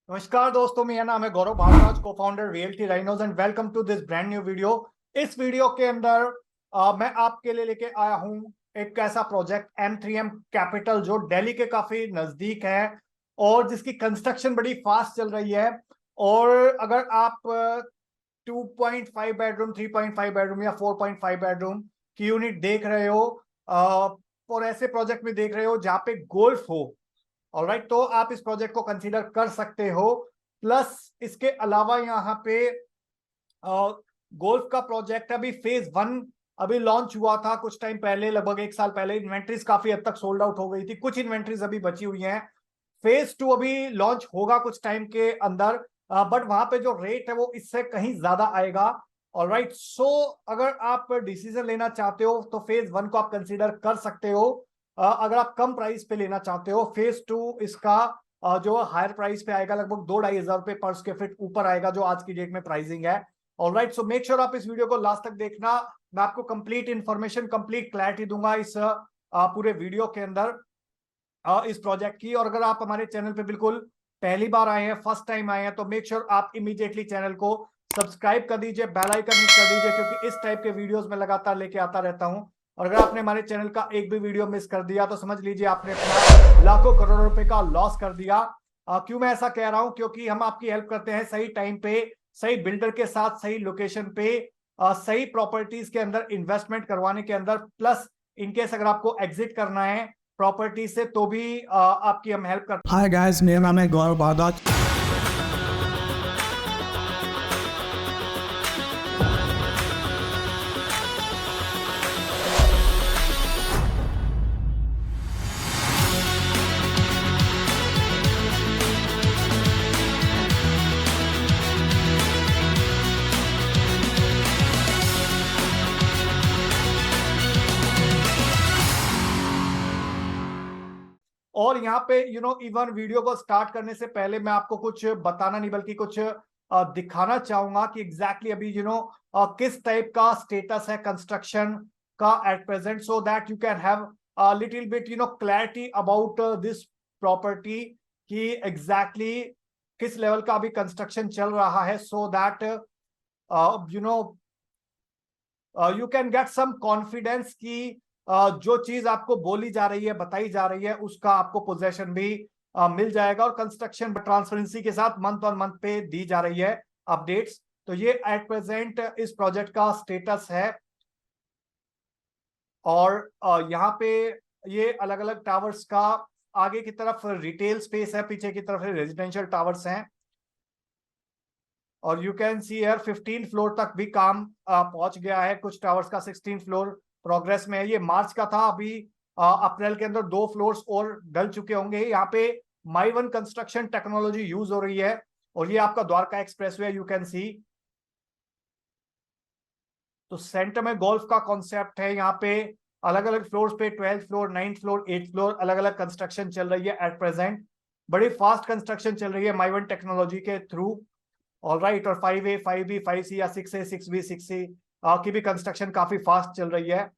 नमस्कार दोस्तों, मेरा नाम है Gaurav Bhardwaj, co founder realty rhinos and welcome to this brand new video. इस वीडियो के अंदर मैं आपके लिए लेके आया हूं एक ऐसा प्रोजेक्ट M3M कैपिटल जो दिल्ली के काफी नजदीक है और जिसकी कंस्ट्रक्शन बड़ी फास्ट चल रही है। और अगर आप 2.5 बेडरूम, 3.5 बेडरूम या 4.5 बेडरूम की यूनिट देख रहे हो और ऐसे प्रोजेक्ट में देख रहे हो जहाँ पे गोल्फ हो, ऑलराइट, तो आप इस प्रोजेक्ट को कंसीडर कर सकते हो। प्लस इसके अलावा यहाँ पे गोल्फ का प्रोजेक्ट अभी फेज 1 अभी लॉन्च हुआ था कुछ टाइम पहले, लगभग एक साल पहले। इन्वेंट्रीज काफी हद तक सोल्ड आउट हो गई थी, कुछ इन्वेंट्रीज अभी बची हुई हैं। फेज 2 अभी लॉन्च होगा कुछ टाइम के अंदर, बट वहां पे जो रेट है वो इससे कहीं ज्यादा आएगा। ऑलराइट, सो अगर आप डिसीजन लेना चाहते हो तो फेज 1 को आप कंसीडर कर सकते हो। अगर आप कम प्राइस पे लेना चाहते हो, फेज 2 इसका जो हायर प्राइस पे आएगा, लगभग 2-2.5 हजार रुपए पर स्क्वायर फीट ऊपर आएगा, जो आज की डेट में प्राइसिंग है। ऑलराइट, सो मेक श्योर आप इस वीडियो को लास्ट तक देखना। मैं आपको कंप्लीट इंफॉर्मेशन, कंप्लीट क्लैरिटी दूंगा इस पूरे वीडियो के अंदर इस प्रोजेक्ट की। और अगर आप हमारे चैनल पे बिल्कुल पहली बार आए हैं, फर्स्ट टाइम आए हैं, तो मेक श्योर आप इमीडिएटली चैनल को सब्सक्राइब कर दीजिए, बेल आइकन हिट कर दीजिए, क्योंकि इस टाइप के वीडियोस में लगातार लेके आता रहता हूं। और अगर आपने हमारे चैनल का एक भी वीडियो मिस कर दिया तो समझ लीजिए आपने अपना लाखों करोड़ों रुपए का लॉस कर दिया। क्यों मैं ऐसा कह रहा हूं? क्योंकि हम आपकी हेल्प करते हैं सही टाइम पे, सही बिल्डर के साथ, सही लोकेशन पे, सही प्रॉपर्टीज के अंदर इन्वेस्टमेंट करवाने के अंदर। प्लस इनकेस अगर आपको एग्जिट करना है प्रॉपर्टी से तो भी आपकी हम हेल्प करते हैं। हाय गाइस, मेरा नाम है गौरव भारद्वाज। और यहाँ पे इवन वीडियो को स्टार्ट करने से पहले मैं आपको कुछ बताना नहीं बल्कि कुछ दिखाना चाहूंगा कि एग्जैक्टली अभी किस टाइप का स्टेटस है कंस्ट्रक्शन का at present, so that you can have little bit clarity about this property कि एग्जैक्टली किस लेवल का अभी कंस्ट्रक्शन चल रहा है, so that you know you can get some confidence कि जो चीज आपको बोली जा रही है, बताई जा रही है, उसका आपको पोजेशन भी मिल जाएगा। और कंस्ट्रक्शन ट्रांसपेरेंसी के साथ मंथ ऑन मंथ पे दी जा रही है अपडेट्स। तो ये एट प्रेजेंट इस प्रोजेक्ट का स्टेटस है। और यहाँ पे ये अलग अलग टावर्स का, आगे की तरफ रिटेल स्पेस है, पीछे की तरफ रेजिडेंशियल टावर्स हैं। और you can see here 15 floor तक भी काम पहुंच गया है, कुछ टावर्स का 16 फ्लोर प्रोग्रेस में है। ये मार्च का था, अभी अप्रैल के अंदर 2 फ्लोर्स और डल चुके होंगे। यहाँ पे my one construction technology use हो रही है। और ये आपका द्वारका एक्सप्रेसवे, यू कैन सी। तो सेंटर में गोल्फ का कॉन्सेप्ट है। यहाँ पे अलग अलग फ्लोर्स पे 12th floor, 9th floor, 8th floor, अलग अलग कंस्ट्रक्शन चल रही है एट प्रेजेंट। बड़ी फास्ट कंस्ट्रक्शन चल रही है माई वन टेक्नोलॉजी के थ्रू। ऑल राइट, और 5A, 5B, 5C या 6A, 6B, 6C की भी कंस्ट्रक्शन काफी फास्ट चल रही है।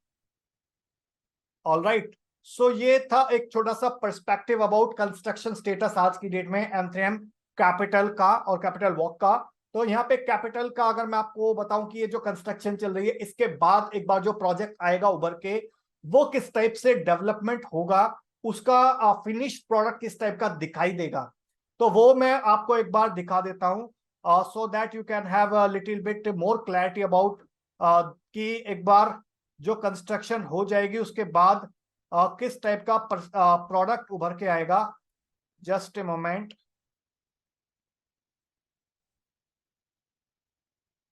ऑल राइट, सो ये था एक छोटा सा पर्सपेक्टिव अबाउट कंस्ट्रक्शन स्टेटस आज की डेट में M3M कैपिटल का और कैपिटल वॉक का। तो यहाँ पे कैपिटल का अगर मैं आपको बताऊं कि ये जो कंस्ट्रक्शन चल रही है, इसके बाद एक बार जो प्रोजेक्ट आएगा उभर के, वो किस टाइप से डेवलपमेंट होगा, उसका फिनिश प्रोडक्ट किस टाइप का दिखाई देगा, तो वो मैं आपको एक बार दिखा देता हूं, सो that you can have a little bit more clarity about कि एक बार जो कंस्ट्रक्शन हो जाएगी उसके बाद किस टाइप का प्रोडक्ट उभर के आएगा। Just a moment,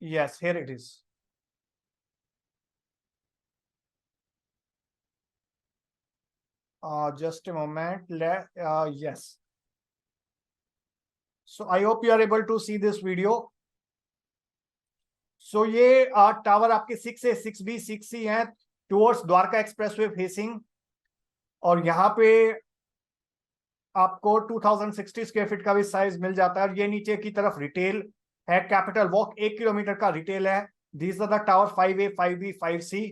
yes, here it is. Just a moment, yes, so I hope you are able to see this video. So ये टावर आपके 6A, 6B, 6C हैं टुवर्ड्स द्वारका एक्सप्रेसवे फेसिंग। और यहाँ पे आपको 2060 स्क्वायर फीट का भी size मिल जाता है। और ये नीचे की तरफ रिटेल है, कैपिटल वॉक 1 किलोमीटर का रिटेल है। These are the tower 5A, 5B, 5C।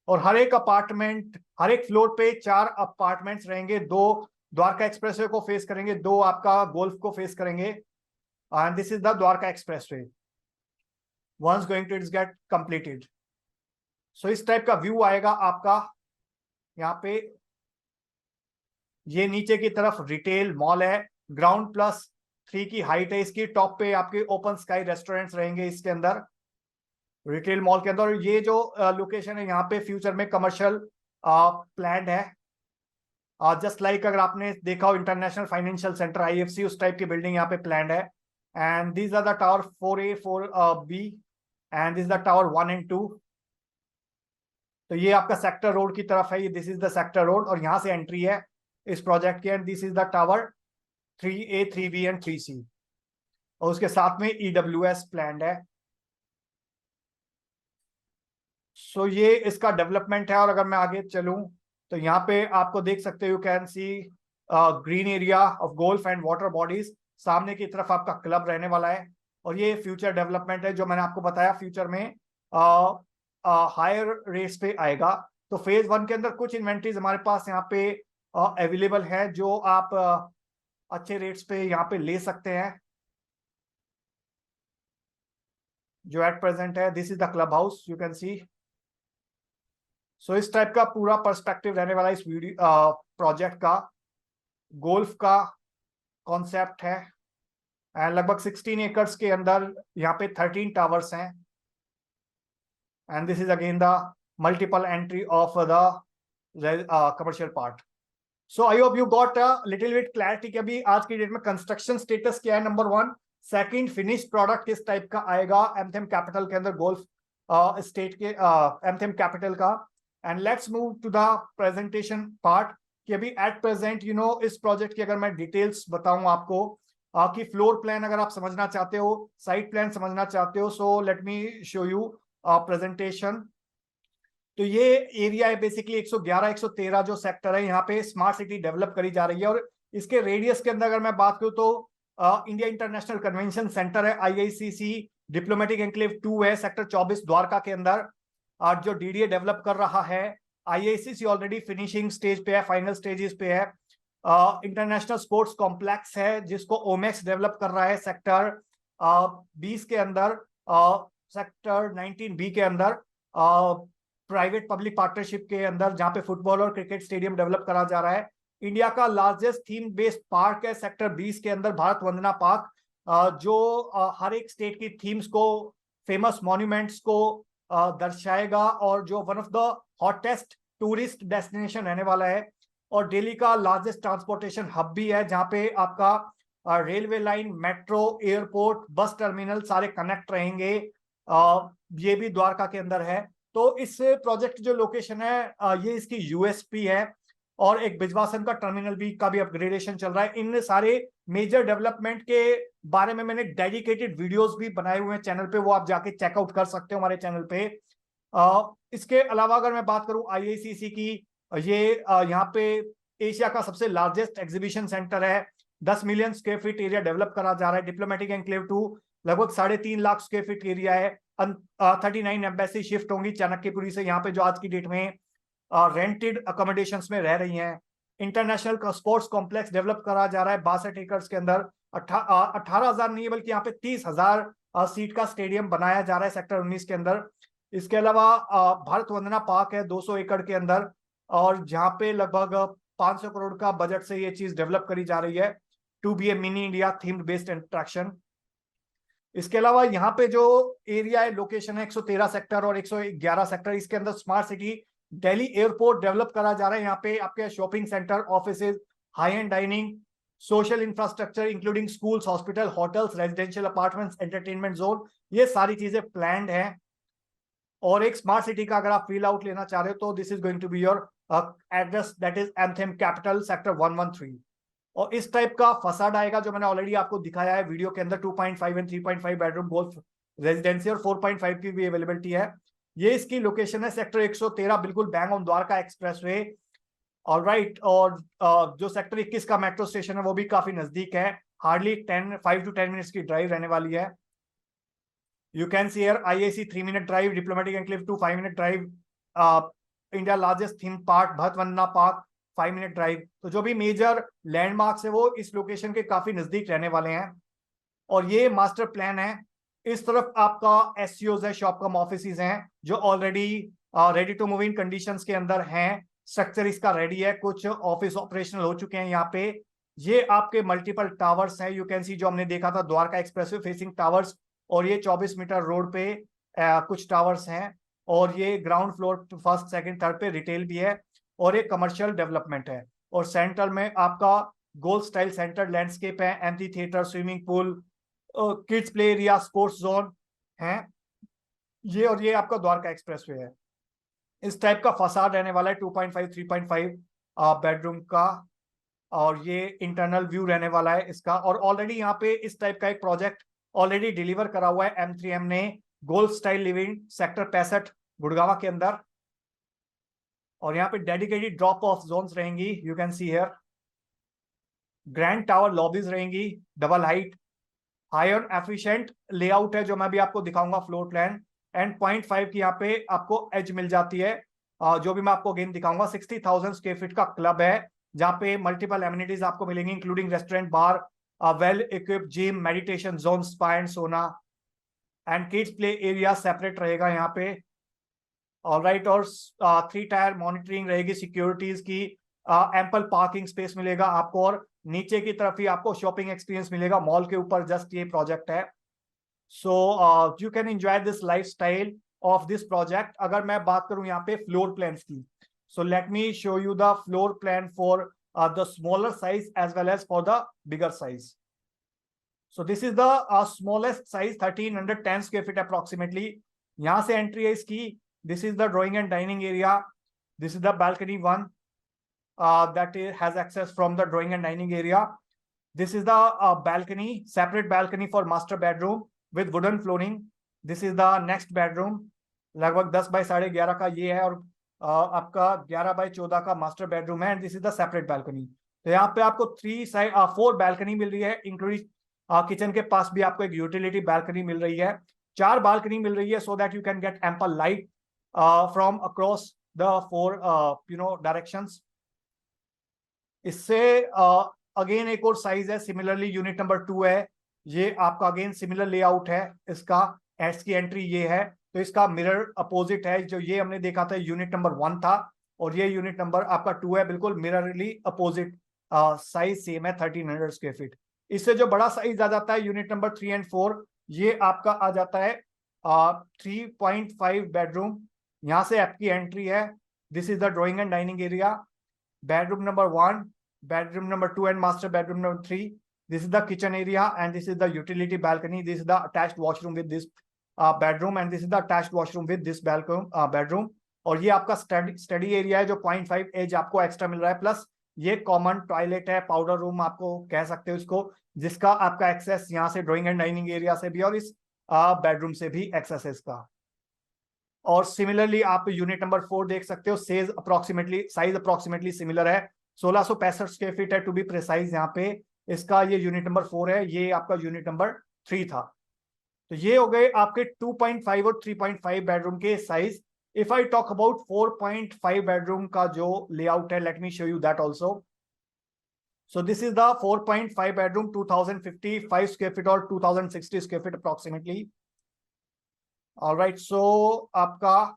और हर एक अपार्टमेंट, हर एक फ्लोर पे 4 अपार्टमेंट्स रहेंगे, 2 द्वारका एक्सप्रेसवे को फेस करेंगे, 2 आपका गोल्फ को फेस करेंगे। and this is the Dwarka Expressway once going to get completed. So इस टाइप का व्यू आएगा आपका यहाँ पे। ये नीचे की तरफ रिटेल मॉल है, ग्राउंड +3 की हाइट है इसकी, टॉप पे आपके ओपन स्काई रेस्टोरेंट्स रहेंगे इसके अंदर, रिटेल मॉल के अंदर। ये जो लोकेशन है यहाँ पे फ्यूचर में कमर्शियल प्लान है, जस्ट लाइक अगर आपने देखा हो इंटरनेशनल फाइनेंशियल सेंटर IFC, उस टाइप की बिल्डिंग यहाँ पे प्लान है। And this are the tower 4A 4B and this the tower 1 and 2। तो ये आपका सेक्टर रोड की तरफ है, ये this is the sector road और यहाँ से एंट्री है इस प्रोजेक्ट की। And this is the tower 3A 3B and 3C, और उसके साथ में EWS प्लान है। सो ये इसका डेवलपमेंट है। और अगर मैं आगे चलूं तो यहाँ पे आपको देख सकते हो, you can C green area of golf and water bodies. सामने की तरफ आपका क्लब रहने वाला है, और ये फ्यूचर डेवलपमेंट है जो मैंने आपको बताया फ्यूचर में हायर रेट्स पे आएगा। तो फेज 1 के अंदर कुछ इन्वेंट्रीज हमारे पास यहाँ पे अवेलेबल है जो आप अच्छे रेट्स पे यहाँ पे ले सकते हैं, जो एट प्रेजेंट है। This is the clubhouse, you can see. So इस टाइप का पूरा पर्सपेक्टिव रहने वाला इस वीडियो प्रोजेक्ट का। गोल्फ का कॉन्सेप्ट है, एंड लगभग 16 एकर्स के अंदर यहाँ पे 13 टावर्स हैं। And this is again the multiple entry of the commercial part. So I hope you got a little bit clarity कि अभी आज की डेट में कंस्ट्रक्शन स्टेटस क्या है, नंबर 1। सेकंड, फिनिश प्रोडक्ट किस टाइप का आएगा एमथेम कैपिटल के अंदर, गोल्फ स्टेट के एमथेम कैपिटल का। And let's move to the presentation part कि अभी एट प्रेजेंट इस प्रोजेक्ट की अगर मैं डिटेल्स बताऊं आपको कि फ्लोर प्लान अगर आप समझना चाहते हो, साइट प्लान समझना चाहते हो, सो let me show you presentation. तो ये एरिया है बेसिकली 111 113 जो सेक्टर है, यहाँ पे स्मार्ट सिटी डेवलप करी जा रही है। और इसके रेडियस के अंदर अगर मैं बात करूँ तो इंडिया इंटरनेशनल कन्वेंशन सेंटर है, IICC डिप्लोमेटिक एनक्लेव 2 है सेक्टर 24 द्वारका के अंदर, जो DDA डेवलप कर रहा है। IICC ऑलरेडी फिनिशिंग स्टेज पे है, फाइनल स्टेजेस पे है। इंटरनेशनल स्पोर्ट्स कॉम्प्लेक्स है जिसको ओमेक्स डेवलप कर रहा है सेक्टर 20 के अंदर, सेक्टर 19B के अंदर प्राइवेट पब्लिक पार्टनरशिप के अंदर, जहां पे फुटबॉल और क्रिकेट स्टेडियम डेवलप करा जा रहा है। इंडिया का लार्जेस्ट थीम बेस्ड पार्क है सेक्टर 20 के अंदर, भारत वंदना पार्क, जो हर एक स्टेट की थीम्स को, फेमस मॉन्यूमेंट्स को दर्शाएगा, और जो one of the hottest tourist destination रहने वाला है। और दिल्ली का लार्जेस्ट ट्रांसपोर्टेशन हब भी है, जहां पे आपका railway line, metro, airport, bus terminal सारे कनेक्ट रहेंगे। ये भी द्वारका के अंदर है। तो इस प्रोजेक्ट जो लोकेशन है ये इसकी USP है, और एक बिजवासन का टर्मिनल भी का भी अपग्रेडेशन चल रहा है। इन सारे मेजर डेवलपमेंट के बारे में मैंने डेडिकेटेड वीडियोस भी बनाए हुए हैं चैनल पे, वो आप जाके चेकआउट कर सकते हो हमारे चैनल पे। इसके अलावा अगर मैं बात करूं IICC की, ये यहाँ पे एशिया का सबसे लार्जेस्ट एग्जीबिशन सेंटर है, 10 million square feet area develop करा जा रहा है। डिप्लोमेटिक एनक्लेव 2 लगभग 3.5 लाख स्क्वायर फीट एरिया है। 39 एम्बेसी शिफ्ट होंगी चाणक्यपुरी से यहाँ पे, जो आज की डेट में रेंटेड अकोमोडेशंस में रह रही हैं। इंटरनेशनल स्पोर्ट्स कॉम्प्लेक्स डेवलप करा जा रहा है 62 एकर्स के अंदर। 18,000 नहीं है बल्कि यहाँ पे 30,000 सीट का स्टेडियम बनाया जा रहा है सेक्टर 19 के अंदर। इसके अलावा भारत वंदना पार्क है 200 एकड़ के अंदर, और जहाँ पे लगभग 500 करोड़ का बजट से ये चीज डेवलप करी जा रही है, to be a mini India themed based attraction. इसके अलावा यहाँ पे जो एरिया है, लोकेशन है 113 सेक्टर और 111 सेक्टर, इसके अंदर smart city Delhi airport develop करा जा रहा है। यहाँ पे आपके shopping centre, offices, high and dining, social infrastructure including schools, hospital, hotels, residential apartments, entertainment zone, ये सारी चीजें प्लान्ड है। और एक स्मार्ट सिटी का अगर आप फील आउट लेना चाह रहे हो तो this is going to be your address, that is एमथेम कैपिटल सेक्टर 113। और इस टाइप का फसाड आएगा जो मैंने ऑलरेडी आपको दिखाया है वीडियो के अंदर, 2.5 एंड 3.5 बेडरूम गोल्फ रेजिडेंसी, और 4.5 की भी अवेलेबिलिटी है। ये इसकी लोकेशन है सेक्टर 113, बिल्कुल bang on Dwarka expressway. Alright, और जो सेक्टर 21 का मेट्रो स्टेशन है वो भी काफी नजदीक है, हार्डली 5 to 10 मिनट्स की ड्राइव रहने वाली है। You can see here IIC 3 minute drive, diplomatic enclave 2 5 minute drive, India largest theme park Bharat Vandana park 5 minute drive. तो जो भी मेजर लैंडमार्क्स है वो इस लोकेशन के काफी नजदीक रहने वाले हैं। और ये मास्टर प्लान है। इस तरफ आपका एससीओज है, शॉपकम ऑफिसेज हैं जो already ready to move in conditions के अंदर हैं। स्ट्रक्चर इसका रेडी है, कुछ ऑफिस ऑपरेशनल हो चुके हैं यहाँ पे। ये आपके मल्टीपल टावर्स हैं, यू कैन सी, जो हमने देखा था द्वारका एक्सप्रेसवे फेसिंग टावर्स, और ये 24 मीटर रोड पे कुछ टावर्स हैं। और ये ground floor first second third पे रिटेल भी है, और एक कमर्शियल डेवलपमेंट है। और सेंटर में आपका गोल स्टाइल सेंटर लैंडस्केप है, amphi theatre, swimming pool, kids play area, sports zone है ये। और ये आपका द्वारका एक्सप्रेसवे है। इस टाइप का फसाद रहने वाला है 2.5 3.5 बेडरूम का, और ये इंटरनल व्यू रहने वाला है इसका। और ऑलरेडी यहाँ पे इस टाइप का एक प्रोजेक्ट ऑलरेडी डिलीवर करा हुआ है M3M ने, gold style living sector 65 Gurgaon के अंदर। और यहाँ पे डेडिकेटेड ड्रॉप ऑफ जोन्स रहेंगी, you can see here. Grand tower lobbies रहेंगी, double height, higher efficient layout है जो मैं भी आपको दिखाऊंगा फ्लोर प्लान। एंड 0.5 की यहाँ पे आपको एज मिल जाती है, जो भी मैं आपको अगेन दिखाऊंगा। 60,000 स्क्वायर फीट का क्लब है जहाँ पे मल्टीपल एमिनिटीज आपको मिलेंगी, including restaurant, bar, well equipped gym, meditation zone, spa and sauna, and kids play area separate रहेगा यहाँ पे। ऑलराइट, और 3 टायर मॉनिटरिंग रहेगी सिक्योरिटीज की, एम्पल पार्किंग स्पेस मिलेगा आपको, और नीचे की तरफ ही आपको शॉपिंग एक्सपीरियंस मिलेगा मॉल के ऊपर, जस्ट ये प्रोजेक्ट है। So you can enjoy this lifestyle of this project. अगर मैं बात करूं यहाँ पे फ्लोर प्लान्स की, so let me show you the floor plan for the smaller size as well as for the bigger size. So this is the smallest size, 1310 square feet approximately. यहाँ से entry है इसकी। This is the drawing and dining area, this is the balcony 1 that has access from the drawing and dining area. This is the balcony, separate balcony for master bedroom with wooden flooring. This is the next bedroom, लगभग 10 by 11.5 का ये है, और आपका 11 by 14 का master bedroom है। And this is the separate balcony. तो यहाँ पे आपको 4 बालकनी मिल रही है, इंक्लूडिंग किचन के पास भी आपको एक यूटिलिटी बालकनी मिल रही है। 4 बालकनी मिल रही है, so that you can gate ample light from across the 4 directions. इससे अगेन एक और साइज है, सिमिलरली यूनिट नंबर 2 है। ये आपका अगेन सिमिलर लेआउट है इसका, एड्स की एंट्री ये है। तो इसका मिरर अपोजिट है, जो ये हमने देखा था यूनिट नंबर 1 था, और ये यूनिट नंबर आपका 2 है, बिल्कुल मिररली अपोजिट। साइज सेम है, 1300 स्क्वायर फीट। इससे जो बड़ा साइज आ जाता है यूनिट नंबर 3 एंड 4, ये आपका आ जाता है 3.5 बेडरूम। यहाँ से आपकी एंट्री है। This is the drawing and dining area, bedroom number 1, bedroom number 2 and master bedroom number 3. This is the kitchen area and this is the utility balcony. This is the attached washroom with this bedroom, and this is the attached washroom with this bedroom. और ये आपका study area है जो 0.5 as आपको extra मिल रहा है, plus ये common toilet है, पाउडर रूम आपको कह सकते हो इसको, जिसका आपका एक्सेस यहाँ से ड्राइंग एंड डाइनिंग एरिया से भी और इस बेडरूम से भी एक्सेस है इसका। और सिमिलरली आप यूनिट नंबर 4 देख सकते हो, साइज अप्रोक्सीमेटली सिमिलर है, 1665 स्क्वायर फीट है टू बी प्रिसाइज। यहाँ पे इसका ये यूनिट नंबर 4 है, ये आपका यूनिट नंबर 3 था। तो ये हो गए आपके 2.5 और 3.5 बेडरूम के size. If I talk about 4.5 bedroom का जो लेआउट है, late me show you that also. So this is the 4.5 bedroom, 2055 square feet और 2060 square feet approximately. All right, so आपका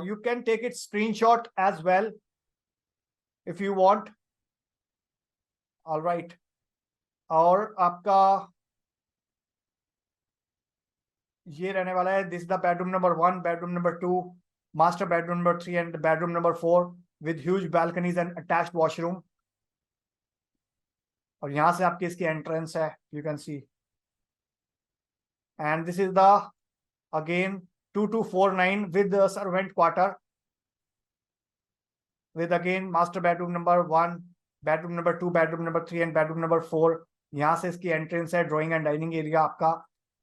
you can take it screenshot as well if you want. All right, और आपका ये रहने वाला है, this is the bedroom number 1, bedroom number 2, master bedroom number 3 and bedroom number 4 with huge balconies and attached washroom. और यहाँ से आपकी इसकी एंट्रेंस है, you can C. And this is the again 2249 with the servant quarter, with again master bedroom number 1, bedroom number 2, bedroom number 3 and bedroom number 4. यहाँ से इसकी entrance है, ड्राइंग एंड डाइनिंग एरिया आपका।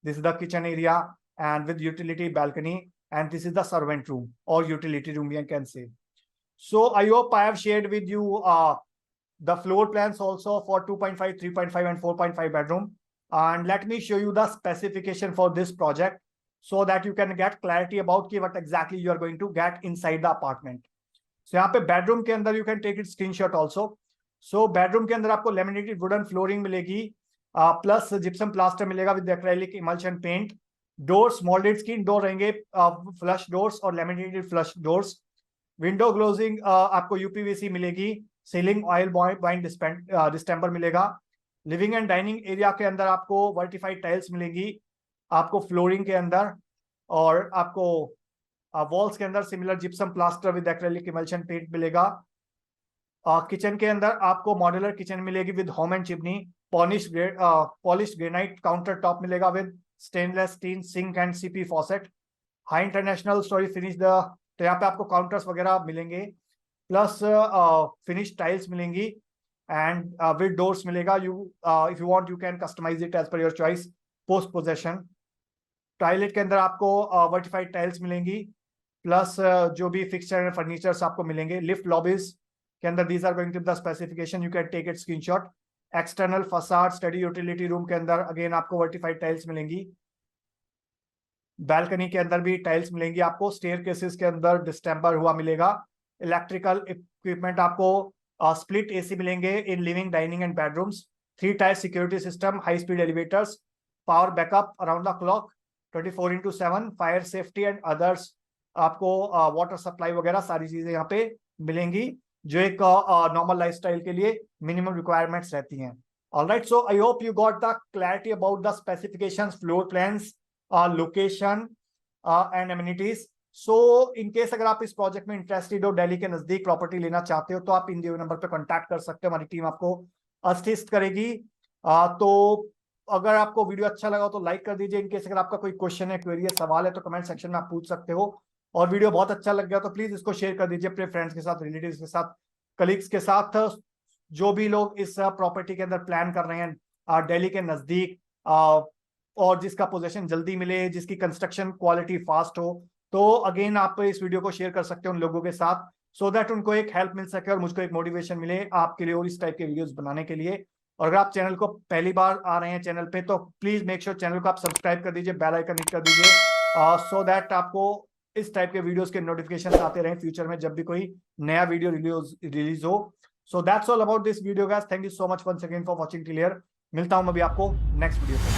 This is the kitchen area and with utility balcony, and this is the servant room or utility room, you can say. So I hope I have shared with you the floor plans also for 2.5, 3.5 and 4.5 bedroom. And let me show you the specification for this project so that you can get clarity about what exactly you are going to get inside the apartment. So यहाँ पे bedroom के अंदर you can take it screenshot also. So bedroom के अंदर आपको laminated wooden flooring मिलेगी, plus gypsum plaster मिलेगा with acrylic emulsion paint. Doors moulded screen door रहेंगे, फ्लश डोर्स और laminated flush doors. Window glazing आपको यूपीवीसी मिलेगी। सीलिंग ऑयल बाइंड डिस्टेंपर मिलेगा। लिविंग एंड डाइनिंग एरिया के अंदर आपको वर्टिफाइड टाइल्स मिलेंगी आपको फ्लोरिंग के अंदर, और आपको वॉल्स के अंदर similar gypsum plaster with acrylic emulsion paint मिलेगा। किचन के अंदर आपको मॉड्यूलर किचन मिलेगी with hob and chimney. Polish granite counter top मिलेगा with stainless steel sink and CP faucet. High international story finish तो यहाँ पे आपको काउंटर्स वगैरह मिलेंगे, प्लस फिनिश टाइल्स मिलेंगी एंड विद डोर्स मिलेगा। If you want you can customise it as per your choice post possession. Toilet के अंदर आपको वर्टिफाइड टाइल्स मिलेंगी, प्लस जो भी फिक्सचर एंड फर्नीचर्स आपको मिलेंगे। लिफ्ट लॉबीज के अंदर these are going to the specification, you can take it screenshot. External facade study utility room के अंदर अगेन आपको वर्टिफाइड टाइल्स मिलेंगी। बैल्कनी के अंदर भी टाइल्स मिलेंगी आपको। स्टेयर केसेस के अंदर डिस्टेंपर हुआ मिलेगा। इलेक्ट्रिकल इक्विपमेंट आपको स्प्लिट एसी मिलेंगे in living dining and bedrooms. 3 tyre security system, high speed elevators, power backup around the clock 24/7, fire safety and others. आपको वाटर सप्लाई वगैरह सारी चीजें यहाँ पे मिलेंगी जो एक नॉर्मल लाइफस्टाइल के लिए मिनिमम रिक्वायरमेंट्स रहती हैं। Alright, so I hope you got the clarity about the specifications, floor plans, location and amenities. So in case अगर आप इस प्रोजेक्ट में इंटरेस्टेड हो, दिल्ली के नजदीक प्रॉपर्टी लेना चाहते हो, तो आप इन दिए नंबर पे कांटेक्ट कर सकते हो, हमारी टीम आपको असिस्ट करेगी। तो अगर आपको वीडियो अच्छा लगा हो तो लाइक कर दीजिए। इनकेस अगर आपका कोई क्वेश्चन है, क्वेरी है, सवाल है तो कमेंट सेक्शन में आप पूछ सकते हो। और वीडियो बहुत अच्छा लग गया तो प्लीज इसको शेयर कर दीजिए अपने फ्रेंड्स के साथ, रिलेटिव्स के साथ, कलीग्स के साथ, जो भी लोग इस प्रॉपर्टी के अंदर प्लान कर रहे हैं दिल्ली के नजदीक, और जिसका पोजीशन जल्दी मिले, जिसकी कंस्ट्रक्शन क्वालिटी फास्ट हो। तो अगेन आप इस वीडियो को शेयर कर सकते हो उन लोगों के साथ, सो दैट उनको एक हेल्प मिल सके और मुझको एक मोटिवेशन मिले आपके लिए और इस टाइप के वीडियोस बनाने के लिए। और अगर आप चैनल को पहली बार आ रहे हैं चैनल पे, तो प्लीज मेक श्योर चैनल को आप सब्सक्राइब कर दीजिए, बेल आइकन हिट कर दीजिए, सो दैट आपको इस टाइप के वीडियोस के नोटिफिकेशन आते रहे फ्यूचर में जब भी कोई नया वीडियो रिलीज हो। So that's all about this video guys. Thank you so much once again for watching till here. मिलता हूं मैं अभी आपको नेक्स्ट वीडियो पे।